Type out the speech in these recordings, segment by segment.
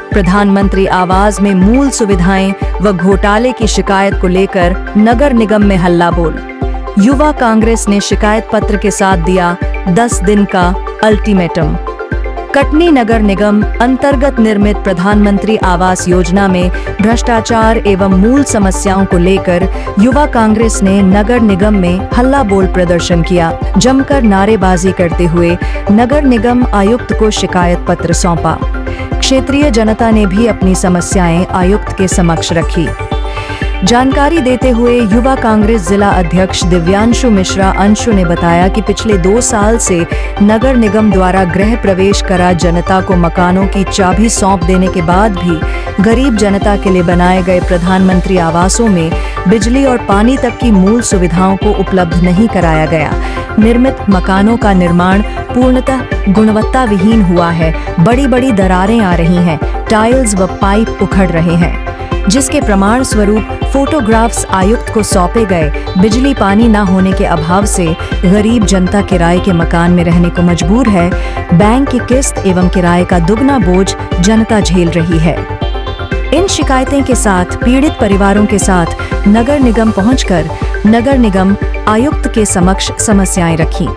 प्रधानमंत्री आवास में मूल सुविधाएं व घोटाले की शिकायत को लेकर नगर निगम में हल्ला बोल। युवा कांग्रेस ने शिकायत पत्र के साथ दिया 10 दिन का अल्टीमेटम। कटनी नगर निगम अंतर्गत निर्मित प्रधानमंत्री आवास योजना में भ्रष्टाचार एवं मूल समस्याओं को लेकर युवा कांग्रेस ने नगर निगम में हल्ला बोल प्रदर्शन किया। जमकर नारेबाजी करते हुए नगर निगम आयुक्त को शिकायत पत्र सौंपा। क्षेत्रीय जनता ने भी अपनी समस्याएं आयुक्त के समक्ष रखी। जानकारी देते हुए युवा कांग्रेस जिला अध्यक्ष दिव्यांशु मिश्रा अंशु ने बताया कि पिछले 2 साल से नगर निगम द्वारा गृह प्रवेश करा जनता को मकानों की चाबी सौंप देने के बाद भी गरीब जनता के लिए बनाए गए प्रधानमंत्री आवासों में बिजली और पानी तक की मूल सुविधाओं को उपलब्ध नहीं कराया गया। निर्मित मकानों का निर्माण पूर्णतः गुणवत्ता विहीन हुआ है। बड़ी बड़ी दरारें आ रही हैं, टाइल्स व पाइप उखड़ रहे हैं, जिसके प्रमाण स्वरूप फोटोग्राफ्स आयुक्त को सौंपे गए। बिजली पानी न होने के अभाव से गरीब जनता किराए के मकान में रहने को मजबूर है। बैंक की किस्त एवं किराए का दुगना बोझ जनता झेल रही है। इन शिकायतें के साथ पीड़ित परिवारों के साथ नगर निगम पहुंचकर नगर निगम आयुक्त के समक्ष समस्याएं रखीं।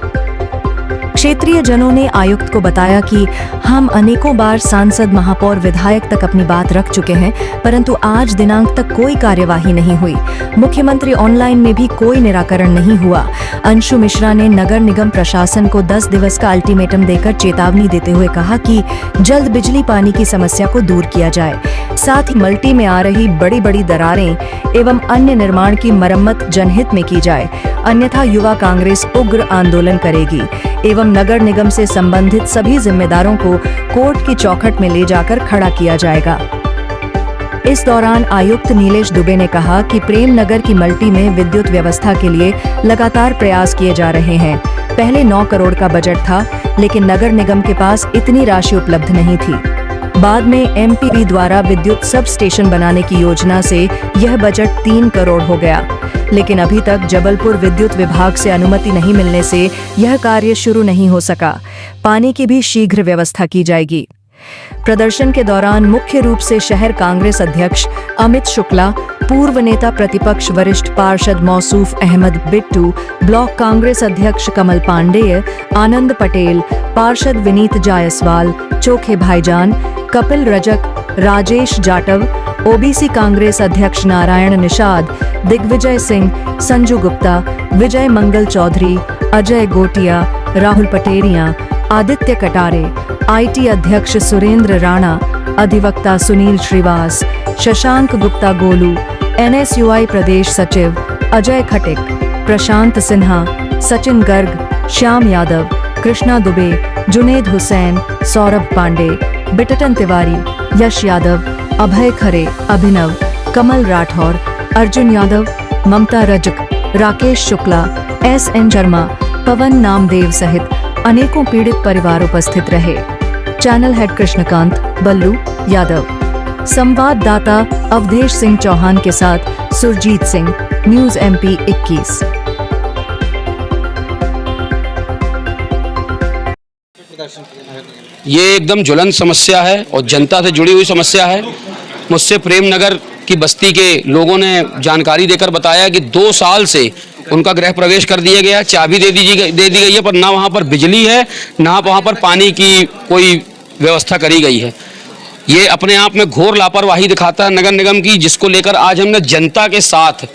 क्षेत्रीय जनों ने आयुक्त को बताया कि हम अनेकों बार सांसद, महापौर, विधायक तक अपनी बात रख चुके हैं, परंतु आज दिनांक तक कोई कार्यवाही नहीं हुई। मुख्यमंत्री ऑनलाइन में भी कोई निराकरण नहीं हुआ। अंशु मिश्रा ने नगर निगम प्रशासन को 10 दिवस का अल्टीमेटम देकर चेतावनी देते हुए कहा कि जल्द बिजली पानी की समस्या को दूर किया जाए, साथ ही मल्टी में आ रही बड़ी बड़ी दरारें एवं अन्य निर्माण की मरम्मत जनहित में की जाए, अन्यथा युवा कांग्रेस उग्र आंदोलन करेगी एवं नगर निगम से संबंधित सभी जिम्मेदारों को कोर्ट की चौखट में ले जाकर खड़ा किया जाएगा। इस दौरान आयुक्त नीलेश दुबे ने कहा कि प्रेम नगर की मल्टी में विद्युत व्यवस्था के लिए लगातार प्रयास किए जा रहे हैं। पहले 9 करोड़ का बजट था, लेकिन नगर निगम के पास इतनी राशि उपलब्ध नहीं थी। बाद में एमपीपी द्वारा विद्युत सब स्टेशन बनाने की योजना से यह बजट 3 करोड़ हो गया, लेकिन अभी तक जबलपुर विद्युत विभाग से अनुमति नहीं मिलने से यह कार्य शुरू नहीं हो सका। पानी की भी शीघ्र व्यवस्था की जाएगी। प्रदर्शन के दौरान मुख्य रूप से शहर कांग्रेस अध्यक्ष अमित शुक्ला, पूर्व नेता प्रतिपक्ष वरिष्ठ पार्षद मौसूफ अहमद बिट्टू, ब्लॉक कांग्रेस अध्यक्ष कमल पांडेय, आनंद पटेल, पार्षद विनीत जायसवाल, चोखे भाईजान, कपिल रजक, राजेश जाटव, ओबीसी कांग्रेस अध्यक्ष नारायण निषाद, दिग्विजय सिंह, संजू गुप्ता, विजय मंगल चौधरी, अजय गोटिया, राहुल पटेरिया, आदित्य कटारे, आईटी अध्यक्ष सुरेंद्र राणा, अधिवक्ता सुनील श्रीवास, शशांक गुप्ता गोलू, एनएसयूआई प्रदेश सचिव अजय खटिक, प्रशांत सिन्हा, सचिन गर्ग, श्याम यादव, कृष्णा दुबे, जुनेद हुसैन, सौरभ पांडे, बिटटन तिवारी, यश यादव, अभय खरे, अभिनव, कमल राठौर, अर्जुन यादव, ममता रजक, राकेश शुक्ला, एसएन शर्मा, पवन नामदेव सहित अनेकों पीड़ित परिवार उपस्थित रहे। चैनल हेड कृष्णकांत बल्लू यादव, संवाददाता अवधेश सिंह चौहान के साथ सुरजीत सिंह, न्यूज एमपी 21। ये एकदम ज्वलंत समस्या है और जनता से जुड़ी हुई समस्या है। मुझसे प्रेम नगर की बस्ती के लोगों ने जानकारी देकर बताया कि 2 साल से उनका गृह प्रवेश कर दिया गया, चाबी दे दी गई है, पर ना वहाँ पर बिजली है, ना वहाँ पर पानी की कोई व्यवस्था करी गई है। ये अपने आप में घोर लापरवाही दिखाता है नगर निगम की, जिसको लेकर आज हमने जनता के साथ,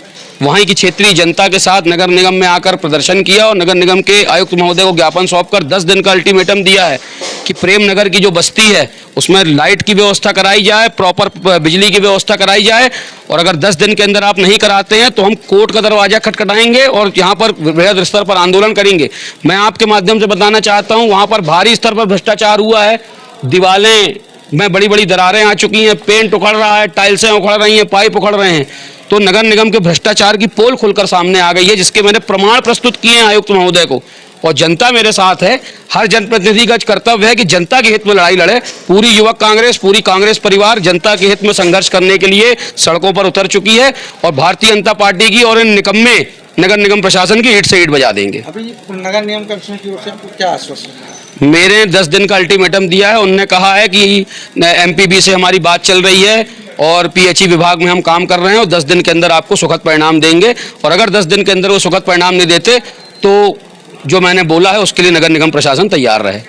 वहीं की क्षेत्रीय जनता के साथ नगर निगम में आकर प्रदर्शन किया और नगर निगम के आयुक्त महोदय को ज्ञापन सौंपकर 10 दिन का अल्टीमेटम दिया है कि प्रेम नगर की जो बस्ती है उसमें लाइट की व्यवस्था कराई जाए, प्रॉपर बिजली की व्यवस्था कराई जाए, और अगर 10 दिन के अंदर आप नहीं कराते हैं तो हम कोर्ट का दरवाजा खटखटाएंगे और यहाँ पर बृहद स्तर पर आंदोलन करेंगे। मैं आपके माध्यम से बताना चाहता हूँ, वहाँ पर भारी स्तर पर भ्रष्टाचार हुआ है। दीवारें में बड़ी बड़ी दरारें आ चुकी हैं, पेंट उखड़ रहा है, टाइल्सें उखड़ रही हैं, पाइप उखड़ रहे हैं। तो नगर निगम के भ्रष्टाचार की पोल खुलकर सामने आ गई है, जिसके मैंने प्रमाण प्रस्तुत किए हैं आयुक्त महोदय को, और जनता मेरे साथ है। हर जनप्रतिनिधि का कर्तव्य है कि जनता के हित में लड़ाई लड़े। पूरी युवक कांग्रेस, पूरी कांग्रेस परिवार जनता के हित में संघर्ष करने के लिए सड़कों पर उतर चुकी है, और भारतीय जनता पार्टी की और इन निकम्मे नगर निगम प्रशासन की ईंट से ईंट बजा देंगे। अभी नगर निगम कमिश्नर की ओर से आपको क्या आश्वासन है? मेरे 10 दिन का अल्टीमेटम दिया है। उन्होंने कहा है कि एमपीबी से हमारी बात चल रही है और पीएचई विभाग में हम काम कर रहे हैं और 10 दिन के अंदर आपको सुखद परिणाम देंगे, और अगर 10 दिन के अंदर वो सुखद परिणाम नहीं देते तो जो मैंने बोला है उसके लिए नगर निगम प्रशासन तैयार रहे।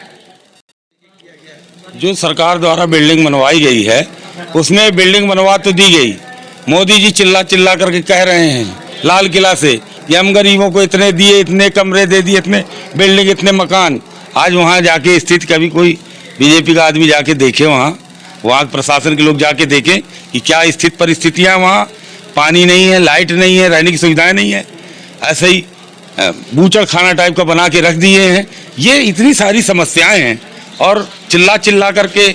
जो सरकार द्वारा बिल्डिंग बनवाई गई है उसमें बिल्डिंग बनवा तो दी गई। मोदी जी चिल्ला चिल्ला करके कह रहे हैं लाल किला से कि हम गरीबों को इतने दिए, इतने कमरे दे दिए, इतने बिल्डिंग, इतने मकान। आज वहाँ जाके स्थिति कभी कोई बीजेपी का आदमी जाके देखे, वहाँ प्रशासन के लोग जाके देखें कि क्या स्थिति परिस्थितियाँ, वहाँ पानी नहीं है, लाइट नहीं है, रहने की सुविधाएं नहीं है, ऐसे ही बूचड़ खाना टाइप का बना के रख दिए हैं। ये इतनी सारी समस्याएं हैं और चिल्ला चिल्ला करके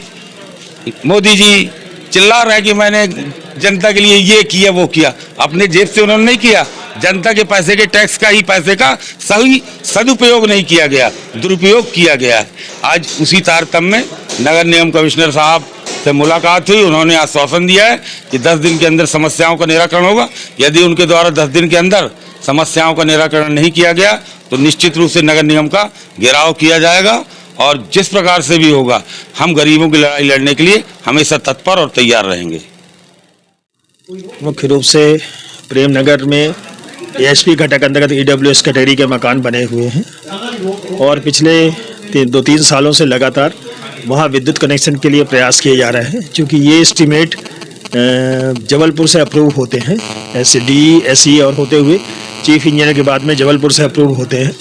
मोदी जी चिल्ला रहे कि मैंने जनता के लिए ये किया वो किया। अपने जेब से उन्होंने नहीं किया, जनता के पैसे के टैक्स का ही पैसे का सही सदुपयोग नहीं किया गया, दुरुपयोग किया गया है। आज उसी तारतम्य में नगर निगम कमिश्नर साहब से मुलाकात हुई। उन्होंने आश्वासन दिया है कि 10 दिन के अंदर समस्याओं का निराकरण होगा। यदि उनके द्वारा 10 दिन के अंदर समस्याओं का निराकरण नहीं किया गया तो निश्चित रूप से नगर निगम का घेराव किया जाएगा और जिस प्रकार से भी होगा हम गरीबों की लड़ाई लड़ने के लिए हमेशा तत्पर और तैयार रहेंगे। मुख्य रूप से प्रेम नगर में एएसपी घटक अंतर्गत ईडब्ल्यूएस कैटेगरी के मकान बने हुए हैं और पिछले 2-3 सालों से लगातार वहाँ विद्युत कनेक्शन के लिए प्रयास किए जा रहे हैं। क्योंकि ये एस्टीमेट जबलपुर से अप्रूव होते हैं, एसडी एसई और होते हुए चीफ इंजीनियर के बाद में जबलपुर से अप्रूव होते हैं।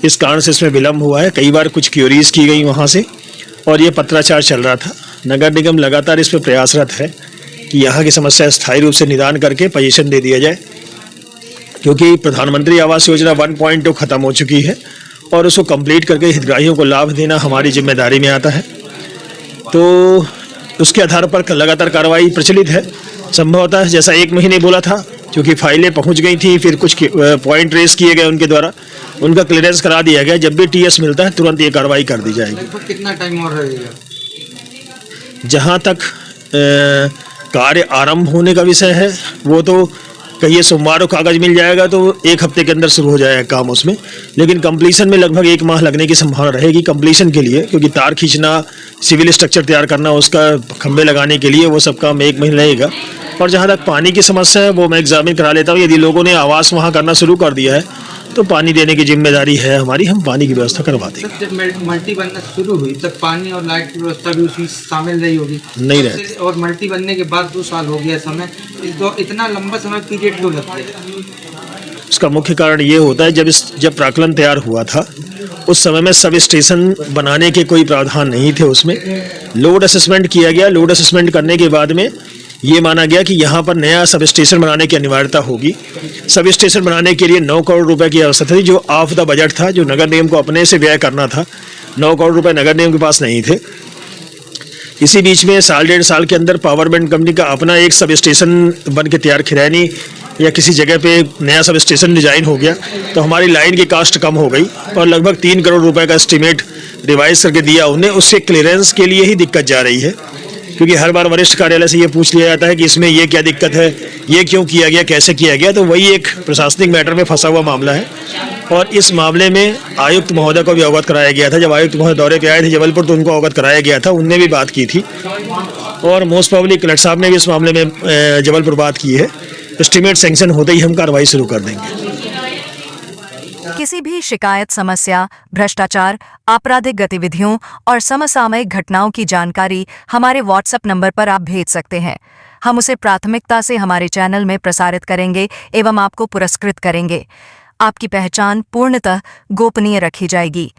इस कारण से इसमें विलम्ब हुआ है। कई बार कुछ क्यूरीज की गई वहाँ से और ये पत्राचार चल रहा था। नगर निगम लगातार इस पर प्रयासरत है कि यहाँ की समस्या स्थायी रूप से निदान करके पोजीशन दे दिया जाए, क्योंकि प्रधानमंत्री आवास योजना 1.2 खत्म हो चुकी है और उसको कंप्लीट करके हितग्राहियों को लाभ देना हमारी जिम्मेदारी में आता है। तो उसके आधार पर लगातार कार्रवाई प्रचलित है। संभवतः जैसा 1 महीने बोला था, क्योंकि फाइलें पहुंच गई थी, फिर कुछ पॉइंट रेस किए गए उनके द्वारा, उनका क्लियरेंस करा दिया गया। जब भी टीएस मिलता है तुरंत ये कार्रवाई कर दी जाएगी। कितना टाइम और रहेगा? जहाँ तक कार्य आरंभ होने का विषय है वो तो कहिए सोमवार को कागज मिल जाएगा तो 1 हफ्ते के अंदर शुरू हो जाएगा काम उसमें, लेकिन कंप्लीशन में लगभग 1 माह लगने की संभावना रहेगी कंप्लीशन के लिए, क्योंकि तार खींचना, सिविल स्ट्रक्चर तैयार करना, उसका खंभे लगाने के लिए वो सब काम 1 महीना लगेगा। और जहाँ तक पानी की समस्या है वो मैं एग्जामिन करा लेता हूँ। यदि लोगों ने आवास वहाँ करना शुरू कर दिया है तो पानी देने की जिम्मेदारी है हमारी, हम पानी की व्यवस्था करवा देंगे। जब मल्टी बनना शुरू हुई तब पानी और लाइट की व्यवस्था भी उसमें शामिल नहीं होगी? नहीं रहती। और मल्टी बनने के बाद 2 साल हो गया समय, इतना लंबा समय पीरियड क्यों लगता है? उसका मुख्य कारण ये होता है जब प्राक्कलन तैयार हुआ था उस समय में सब स्टेशन बनाने के कोई प्रावधान नहीं थे। उसमें लोड असेसमेंट किया गया। लोड असेसमेंट करने के बाद में ये माना गया कि यहाँ पर नया सब स्टेशन बनाने की अनिवार्यता होगी। सब स्टेशन बनाने के लिए 9 करोड़ रुपए की आवश्यकता थी, जो ऑफ द बजट था, जो नगर निगम को अपने से व्यय करना था। 9 करोड़ रुपए नगर निगम के पास नहीं थे। इसी बीच में 1.5 साल के अंदर पावर बैंड कंपनी का अपना एक सब स्टेशन बन के तैयार, खिरैनी या किसी जगह पे नया सब स्टेशन डिजाइन हो गया, तो हमारी लाइन की कास्ट कम हो गई और लगभग 3 करोड़ रुपए का एस्टीमेट रिवाइज करके दिया उन्हें। उससे क्लियरेंस के लिए ही दिक्कत जा रही है, क्योंकि हर बार वरिष्ठ कार्यालय से ये पूछ लिया जाता है कि इसमें ये क्या दिक्कत है, ये क्यों किया गया, कैसे किया गया। तो वही एक प्रशासनिक मैटर में फंसा हुआ मामला है और इस मामले में आयुक्त महोदय को भी अवगत कराया गया था। जब आयुक्त महोदय दौरे पे आए थे जबलपुर तो उनको अवगत कराया गया था, उनने भी बात की थी और मोस्ट प्रोबेबली कलेक्टर साहब ने भी इस मामले में जबलपुर बात की है। एस्टीमेट सैंक्शन होते ही हम कार्रवाई शुरू कर देंगे। किसी भी शिकायत, समस्या, भ्रष्टाचार, आपराधिक गतिविधियों और समसामयिक घटनाओं की जानकारी हमारे व्हाट्सएप नंबर पर आप भेज सकते हैं। हम उसे प्राथमिकता से हमारे चैनल में प्रसारित करेंगे एवं आपको पुरस्कृत करेंगे। आपकी पहचान पूर्णतः गोपनीय रखी जाएगी।